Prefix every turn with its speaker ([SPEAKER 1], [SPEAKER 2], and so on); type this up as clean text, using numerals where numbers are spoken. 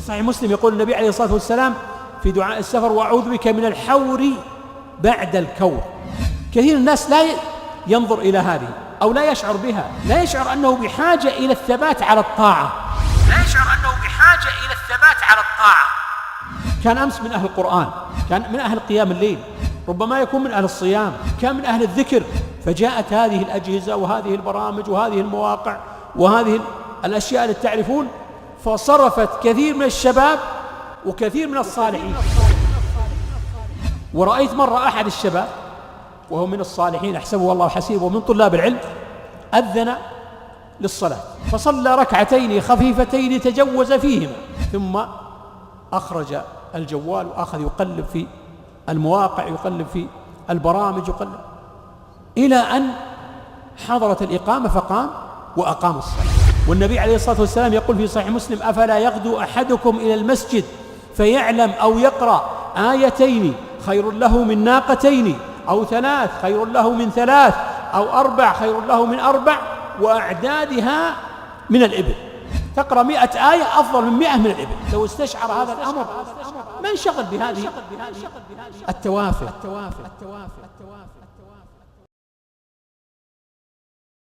[SPEAKER 1] صحيح مسلم يقول النبي عليه الصلاة والسلام في دعاء السفر: وأعوذ بك من الحور بعد الكور. كثير من الناس لا ينظر إلى هذه أو لا يشعر بها، لا يشعر أنه بحاجة إلى الثبات على الطاعة، كان أمس من أهل القرآن، كان من أهل قيام الليل، ربما يكون من أهل الصيام، كان من أهل الذكر، فجاءت هذه الأجهزة وهذه البرامج وهذه المواقع وهذه الأشياء التي تعرفون، فصرفت كثير من الشباب وكثير من الصالحين. ورأيت مرة أحد الشباب وهو من الصالحين أحسبه الله حسيبه ومن طلاب العلم، أذن للصلاة فصلى ركعتين خفيفتين تجوز فيهما، ثم أخرج الجوال وأخذ يقلب في المواقع، يقلب في البرامج، يقلب إلى أن حضرت الإقامة فقام وأقام الصلاة. والنبي عليه الصلاة والسلام يقول في صحيح مسلم: أفلا يغدو أحدكم إلى المسجد فيعلم أو يقرأ آيتين خير له من ناقتين، أو ثلاث خير له من ثلاث، أو أربع خير له من أربع، وأعدادها من الإبل. تقرأ 100 آية أفضل من 100 من الإبل. لو استشعر هذا الأمر ما انشغل بهذه التوافه.